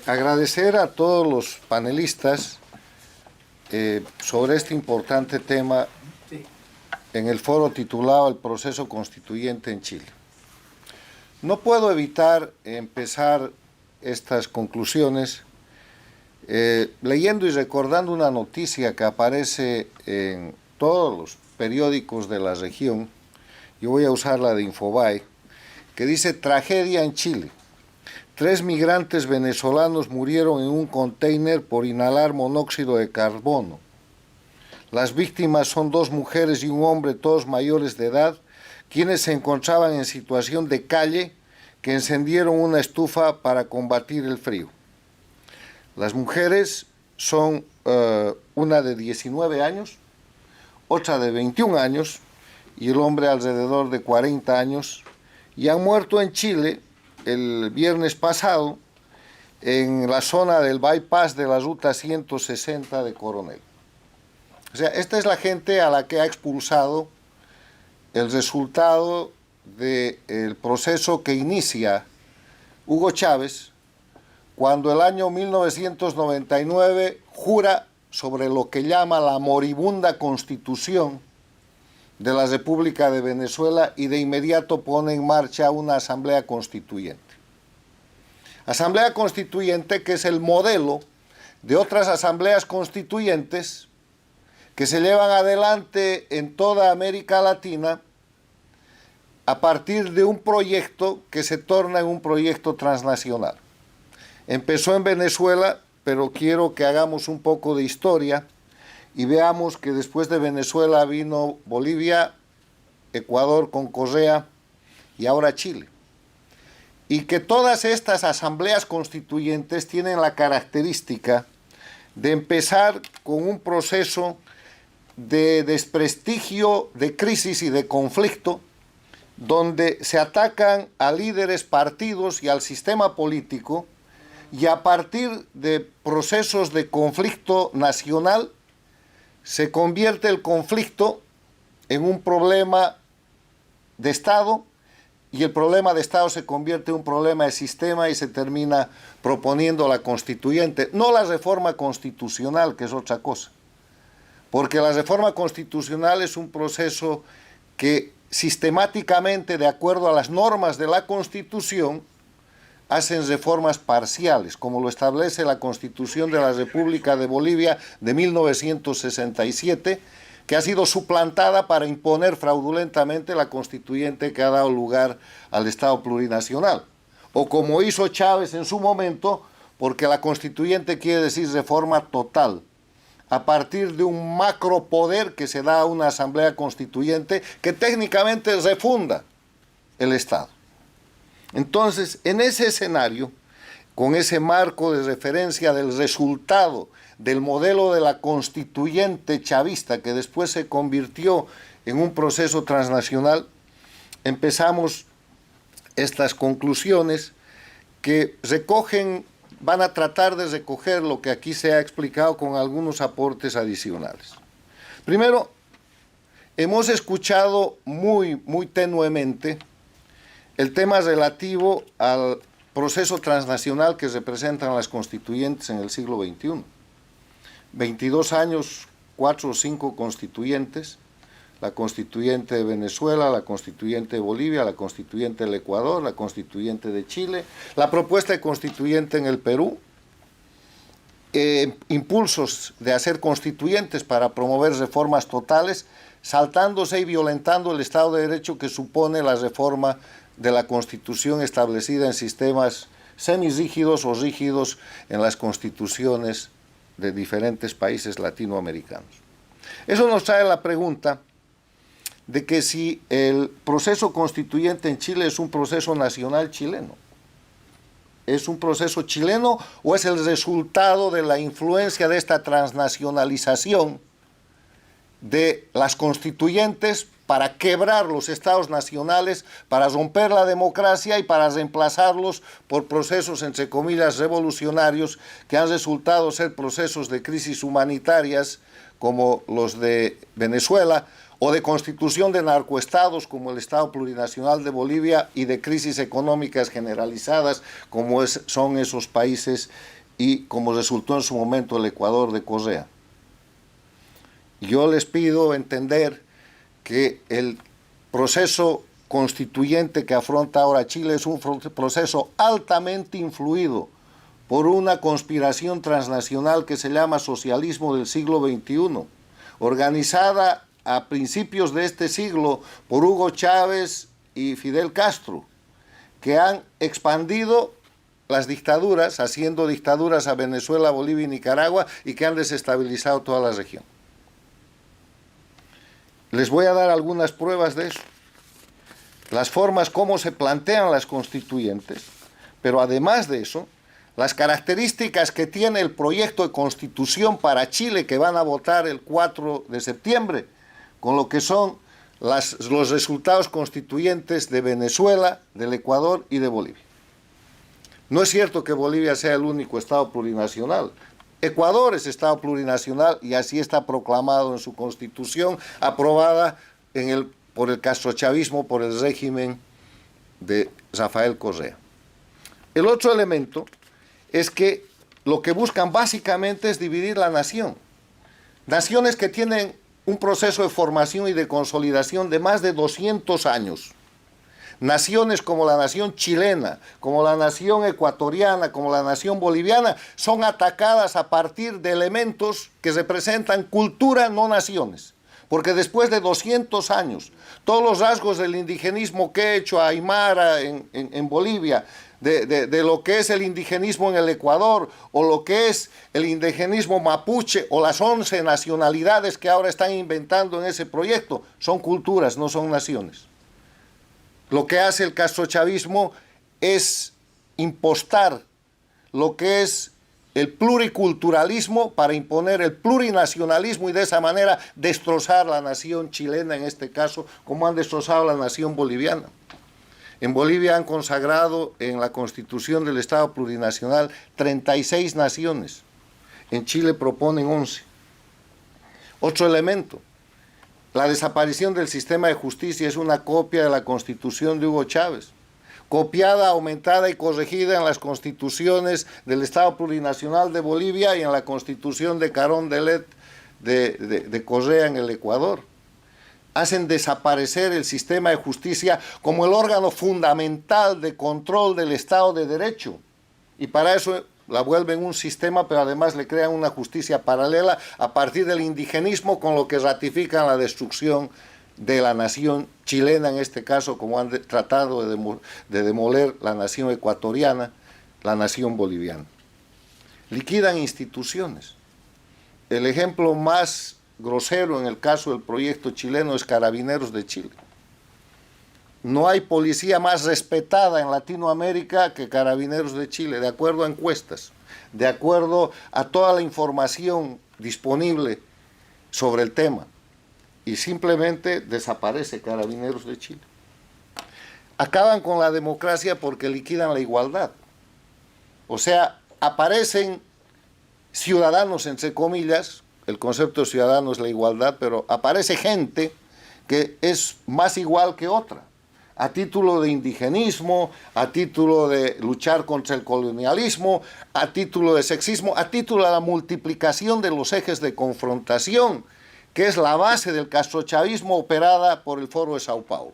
Agradecer a todos los panelistas sobre este importante tema en el foro titulado El proceso constituyente en Chile. No puedo evitar empezar estas conclusiones leyendo y recordando una noticia que aparece en todos los periódicos de la región. Yo voy a usar la de Infobae, que dice: tragedia en Chile. 3 migrantes venezolanos murieron en un container por inhalar monóxido de carbono. Las víctimas son 2 mujeres y un hombre, todos mayores de edad, quienes se encontraban en situación de calle, que encendieron una estufa para combatir el frío. Las mujeres son una de 19 años, otra de 21 años y el hombre alrededor de 40 años, y han muerto en Chile el viernes pasado en la zona del bypass de la ruta 160 de Coronel. O sea, esta es la gente a la que ha expulsado el resultado del proceso que inicia Hugo Chávez cuando el año 1999 jura sobre lo que llama la moribunda Constitución de la República de Venezuela y de inmediato pone en marcha una asamblea constituyente. Asamblea constituyente que es el modelo de otras asambleas constituyentes que se llevan adelante en toda América Latina a partir de un proyecto que se torna en un proyecto transnacional. Empezó en Venezuela, pero quiero que hagamos un poco de historia y veamos que después de Venezuela vino Bolivia, Ecuador con Correa y ahora Chile. Y que todas estas asambleas constituyentes tienen la característica de empezar con un proceso de desprestigio, de crisis y de conflicto, donde se atacan a líderes, partidos y al sistema político, y a partir de procesos de conflicto nacional se convierte el conflicto en un problema de Estado, y el problema de Estado se convierte en un problema de sistema y se termina proponiendo la constituyente, no la reforma constitucional, que es otra cosa. Porque la reforma constitucional es un proceso que sistemáticamente, de acuerdo a las normas de la Constitución, hacen reformas parciales, como lo establece la Constitución de la República de Bolivia de 1967, que ha sido suplantada para imponer fraudulentamente la constituyente que ha dado lugar al Estado plurinacional. O como hizo Chávez en su momento, porque la constituyente quiere decir reforma total, a partir de un macropoder que se da a una asamblea constituyente que técnicamente refunda el Estado. Entonces, en ese escenario, con ese marco de referencia del resultado del modelo de la constituyente chavista, que después se convirtió en un proceso transnacional, empezamos estas conclusiones que van a tratar de recoger lo que aquí se ha explicado con algunos aportes adicionales. Primero, hemos escuchado muy tenuemente el tema relativo al proceso transnacional que representan las constituyentes en el siglo XXI. 22 años, 4 o 5 constituyentes, la constituyente de Venezuela, la constituyente de Bolivia, la constituyente del Ecuador, la constituyente de Chile, la propuesta de constituyente en el Perú, impulsos de hacer constituyentes para promover reformas totales, saltándose y violentando el Estado de Derecho que supone la reforma de la Constitución establecida en sistemas semirrígidos o rígidos en las constituciones de diferentes países latinoamericanos. Eso nos trae la pregunta de que si el proceso constituyente en Chile es un proceso nacional chileno. ¿Es un proceso chileno o es el resultado de la influencia de esta transnacionalización de las constituyentes para quebrar los estados nacionales, para romper la democracia y para reemplazarlos por procesos, entre comillas, revolucionarios que han resultado ser procesos de crisis humanitarias como los de Venezuela o de constitución de narcoestados como el Estado Plurinacional de Bolivia y de crisis económicas generalizadas como son esos países y como resultó en su momento el Ecuador de Correa. Yo les pido entender que el proceso constituyente que afronta ahora Chile es un proceso altamente influido por una conspiración transnacional que se llama socialismo del siglo XXI, organizada a principios de este siglo por Hugo Chávez y Fidel Castro, que han expandido las dictaduras, haciendo dictaduras a Venezuela, Bolivia y Nicaragua, y que han desestabilizado toda la región. Les voy a dar algunas pruebas de eso. Las formas como se plantean las constituyentes, pero además de eso, las características que tiene el proyecto de constitución para Chile que van a votar el 4 de septiembre, con lo que son los resultados constituyentes de Venezuela, del Ecuador y de Bolivia. No es cierto que Bolivia sea el único Estado plurinacional. Ecuador es Estado plurinacional y así está proclamado en su constitución, aprobada por el castrochavismo, por el régimen de Rafael Correa. El otro elemento es que lo que buscan básicamente es dividir la nación. Naciones que tienen un proceso de formación y de consolidación de más de 200 años. Naciones como la nación chilena, como la nación ecuatoriana, como la nación boliviana, son atacadas a partir de elementos que representan cultura, no naciones. Porque después de 200 años, todos los rasgos del indigenismo que he hecho a Aymara en Bolivia, de lo que es el indigenismo en el Ecuador, o lo que es el indigenismo mapuche, o las 11 nacionalidades que ahora están inventando en ese proyecto, son culturas, no son naciones. Lo que hace el castrochavismo es impostar lo que es el pluriculturalismo para imponer el plurinacionalismo y de esa manera destrozar la nación chilena, en este caso, como han destrozado la nación boliviana. En Bolivia han consagrado en la Constitución del Estado Plurinacional 36 naciones. En Chile proponen 11. Otro elemento. La desaparición del sistema de justicia es una copia de la Constitución de Hugo Chávez, copiada, aumentada y corregida en las constituciones del Estado Plurinacional de Bolivia y en la Constitución de Carondelet de Correa en el Ecuador. Hacen desaparecer el sistema de justicia como el órgano fundamental de control del Estado de Derecho, y para eso la vuelven un sistema, pero además le crean una justicia paralela a partir del indigenismo, con lo que ratifican la destrucción de la nación chilena, en este caso, como han tratado de demoler la nación ecuatoriana, la nación boliviana. Liquidan instituciones. El ejemplo más grosero en el caso del proyecto chileno es Carabineros de Chile. No hay policía más respetada en Latinoamérica que Carabineros de Chile, de acuerdo a encuestas, de acuerdo a toda la información disponible sobre el tema. Y simplemente desaparece Carabineros de Chile. Acaban con la democracia porque liquidan la igualdad. O sea, aparecen ciudadanos, entre comillas, el concepto de ciudadano es la igualdad, pero aparece gente que es más igual que otra, a título de indigenismo, a título de luchar contra el colonialismo, a título de sexismo, a título de la multiplicación de los ejes de confrontación, que es la base del castrochavismo operada por el Foro de Sao Paulo.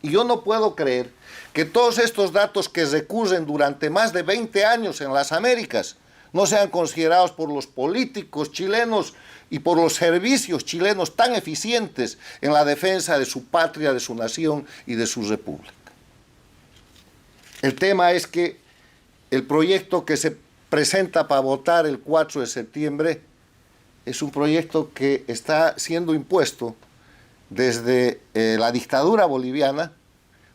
Y yo no puedo creer que todos estos datos que recurren durante más de 20 años en las Américas no sean considerados por los políticos chilenos y por los servicios chilenos tan eficientes en la defensa de su patria, de su nación y de su república. El tema es que el proyecto que se presenta para votar el 4 de septiembre es un proyecto que está siendo impuesto desde la dictadura boliviana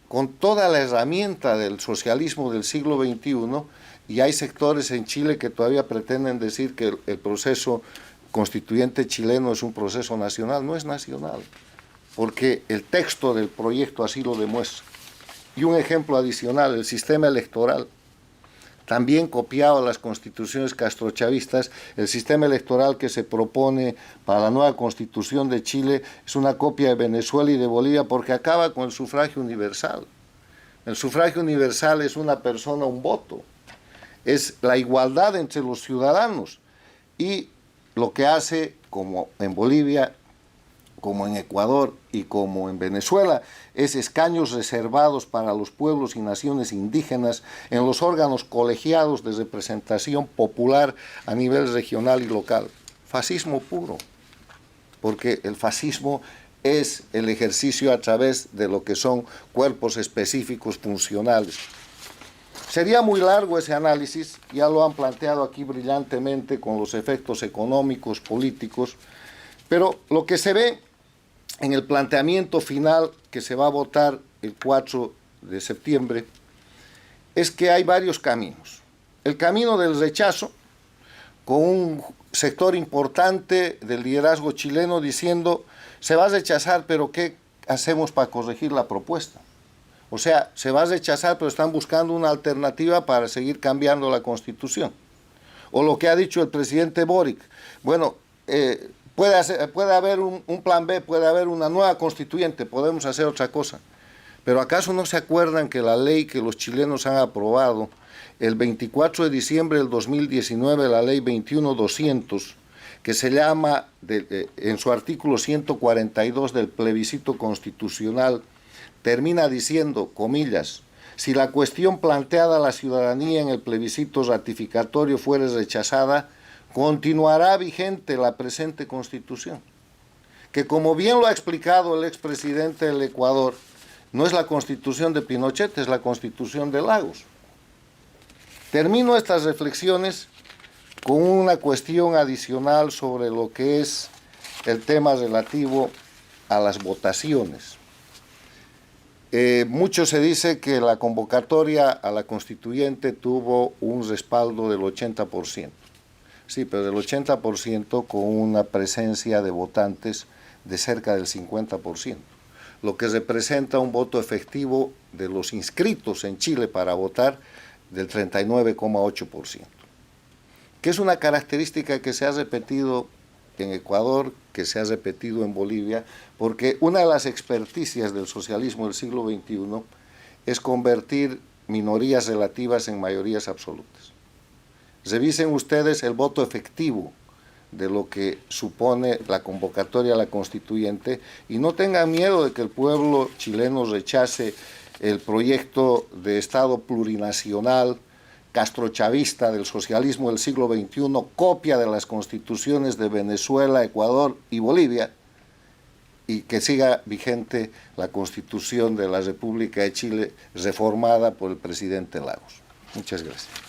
con toda la herramienta del socialismo del siglo XXI, y hay sectores en Chile que todavía pretenden decir que el proceso constituyente chileno es un proceso nacional. No es nacional, porque el texto del proyecto así lo demuestra. Y un ejemplo adicional, el sistema electoral. también copiado las constituciones castrochavistas. El sistema electoral que se propone para la nueva constitución de Chile es una copia de Venezuela y de Bolivia porque acaba con el sufragio universal. El sufragio universal es una persona, un voto. Es la igualdad entre los ciudadanos. Y lo que hace, como en Bolivia, como en Ecuador y como en Venezuela, es escaños reservados para los pueblos y naciones indígenas en los órganos colegiados de representación popular a nivel regional y local. Fascismo puro, porque el fascismo es el ejercicio a través de lo que son cuerpos específicos funcionales. Sería muy largo ese análisis, ya lo han planteado aquí brillantemente con los efectos económicos, políticos, pero lo que se ve en el planteamiento final que se va a votar el 4 de septiembre es que hay varios caminos. El camino del rechazo, con un sector importante del liderazgo chileno diciendo se va a rechazar, pero ¿qué hacemos para corregir la propuesta? O sea, se va a rechazar, pero están buscando una alternativa para seguir cambiando la Constitución. O lo que ha dicho el presidente Boric, bueno, puede haber un plan B, puede haber una nueva constituyente, podemos hacer otra cosa. Pero ¿acaso no se acuerdan que la ley que los chilenos han aprobado el 24 de diciembre del 2019, la ley 21.200, que se llama, en su artículo 142 del plebiscito constitucional, termina diciendo, comillas, si la cuestión planteada a la ciudadanía en el plebiscito ratificatorio fuere rechazada, continuará vigente la presente Constitución, que como bien lo ha explicado el expresidente del Ecuador, no es la Constitución de Pinochet, es la Constitución de Lagos. Termino estas reflexiones con una cuestión adicional sobre lo que es el tema relativo a las votaciones. Mucho se dice que la convocatoria a la constituyente tuvo un respaldo del 80%. Sí, pero del 80% con una presencia de votantes de cerca del 50%, lo que representa un voto efectivo de los inscritos en Chile para votar del 39,8%, que es una característica que se ha repetido en Ecuador, que se ha repetido en Bolivia, porque una de las experticias del socialismo del siglo XXI es convertir minorías relativas en mayorías absolutas. Revisen ustedes el voto efectivo de lo que supone la convocatoria a la constituyente y no tengan miedo de que el pueblo chileno rechace el proyecto de Estado plurinacional castrochavista del socialismo del siglo XXI, copia de las constituciones de Venezuela, Ecuador y Bolivia, y que siga vigente la Constitución de la República de Chile reformada por el presidente Lagos. Muchas gracias.